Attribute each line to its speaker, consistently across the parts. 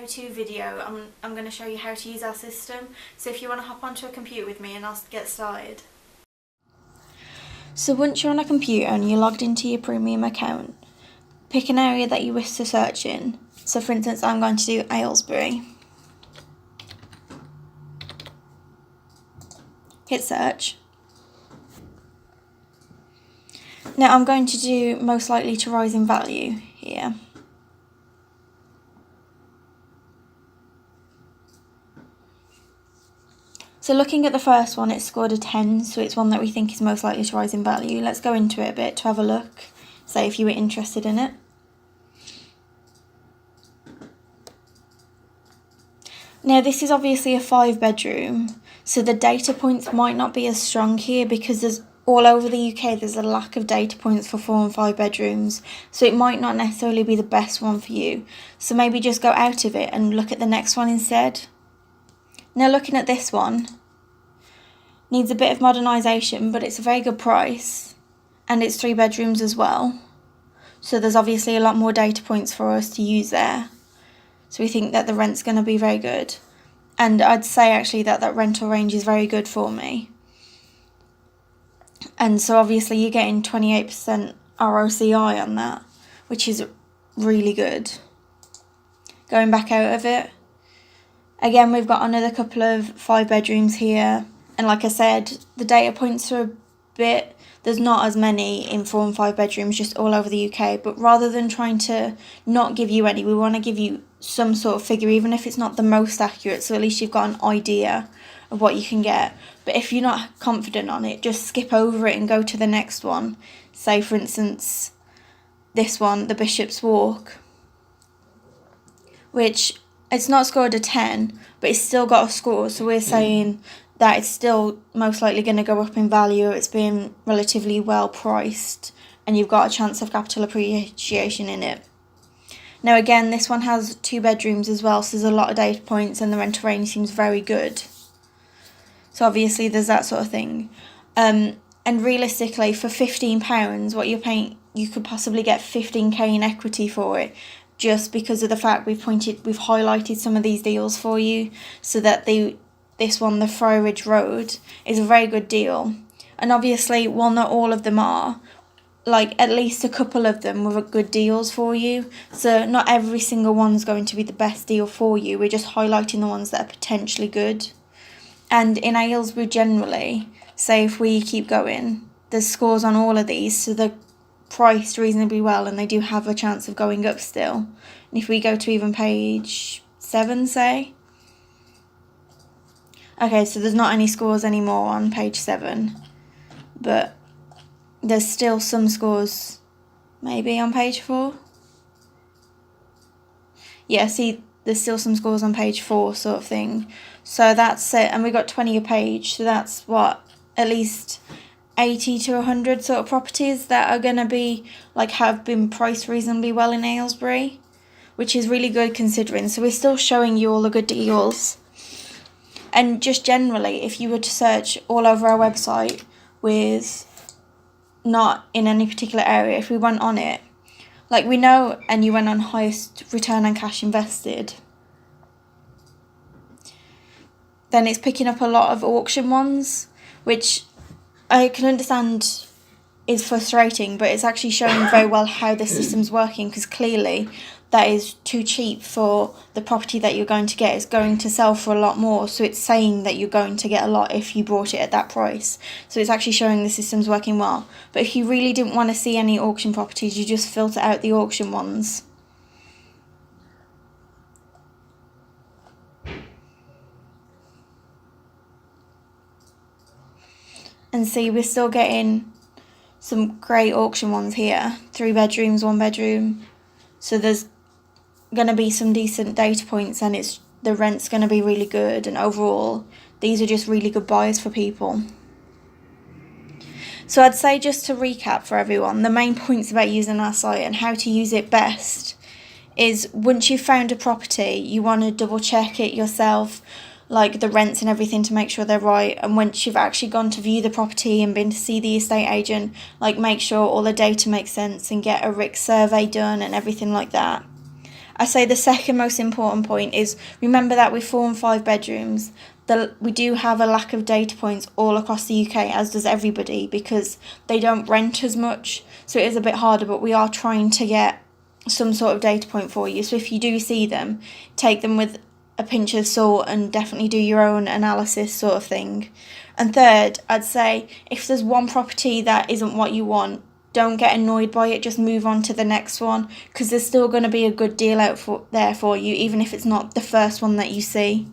Speaker 1: how-to video. I'm going to show you how to use our system. So if you want to hop onto a computer with me and I'll get started. So once you're on a computer and you're logged into your premium account, pick an area that you wish to search in. So for instance, I'm going to do Aylesbury. Hit search. Now I'm going to do most likely to rise in value here. So looking at the first one, it scored a 10, so it's one that we think is most likely to rise in value. Let's go into it a bit to have a look, say if you were interested in it. Now this is obviously a 5-bedroom, so the data points might not be as strong here because there's all over the UK there's a lack of data points for 4 and 5 bedrooms, so it might not necessarily be the best one for you. So maybe just go out of it and look at the next one instead. Now looking at this one, needs a bit of modernisation, but it's a very good price, and it's 3 bedrooms as well. So there's obviously a lot more data points for us to use there. So we think that the rent's going to be very good. And I'd say actually that rental range is very good for me. And so obviously you're getting 28% ROCI on that, which is really good. Going back out of it, again we've got another couple of 5 bedrooms here. And like I said, the data points are a bit, there's not as many in 4 and 5 bedrooms just all over the UK. But rather than trying to not give you any, we want to give you some sort of figure, even if it's not the most accurate, so at least you've got an idea of what you can get. But if you're not confident on it, just skip over it and go to the next one. Say for instance this one, the Bishop's Walk, which it's not scored a 10, but it's still got a score, so we're saying that it's still most likely going to go up in value. It's been relatively well priced and you've got a chance of capital appreciation in it. Now again, this one has 2 bedrooms as well, so there's a lot of data points and the rental range seems very good. So obviously there's that sort of thing. And realistically, for £15, what you're paying, you could possibly get 15k in equity for it, just because of the fact we've highlighted some of these deals for you, so that this one, the Friarage Road, is a very good deal. And obviously, while not all of them are, like at least a couple of them were good deals for you. So not every single one's going to be the best deal for you. We're just highlighting the ones that are potentially good. And in Aylesbury generally, say if we keep going, there's scores on all of these, so they're priced reasonably well and they do have a chance of going up still. And if we go to even page 7, say, okay, so there's not any scores anymore on page 7, but there's still some scores maybe on page 4. Yeah, see, there's still some scores on page 4 sort of thing. So that's it, and we got 20 a page, so that's what, at least 80 to 100 sort of properties that are going to be, like, have been priced reasonably well in Aylesbury, which is really good considering. So we're still showing you all the good deals. And just generally, if you were to search all over our website with not in any particular area, if we went on it, like we know, and you went on highest return on cash invested, then it's picking up a lot of auction ones, which I can understand is frustrating, but it's actually showing very well how the system's working, because clearly that is too cheap for the property that you're going to get. It's going to sell for a lot more, so it's saying that you're going to get a lot if you bought it at that price. So it's actually showing the system's working well. But if you really didn't want to see any auction properties, you just filter out the auction ones. And see, we're still getting some great auction ones here. 3 bedrooms, 1 bedroom. So there's going to be some decent data points, and the rent's going to be really good, and overall these are just really good buys for people. So I'd say, just to recap for everyone, the main points about using our site and how to use it best is, once you've found a property, you want to double check it yourself, like the rents and everything, to make sure they're right. And once you've actually gone to view the property and been to see the estate agent, like make sure all the data makes sense and get a RIC survey done and everything like that. I say the second most important point is remember that with 4 and 5 bedrooms, we do have a lack of data points all across the UK, as does everybody, because they don't rent as much. So it is a bit harder, but we are trying to get some sort of data point for you. So if you do see them, take them with a pinch of salt and definitely do your own analysis sort of thing. And third, I'd say if there's one property that isn't what you want, don't get annoyed by it, just move on to the next one, because there's still going to be a good deal there for you, even if it's not the first one that you see.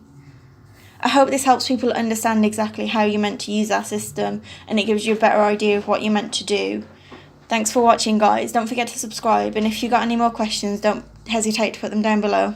Speaker 1: I hope this helps people understand exactly how you're meant to use our system, and it gives you a better idea of what you're meant to do. Thanks for watching, guys. Don't forget to subscribe, and if you got any more questions, don't hesitate to put them down below.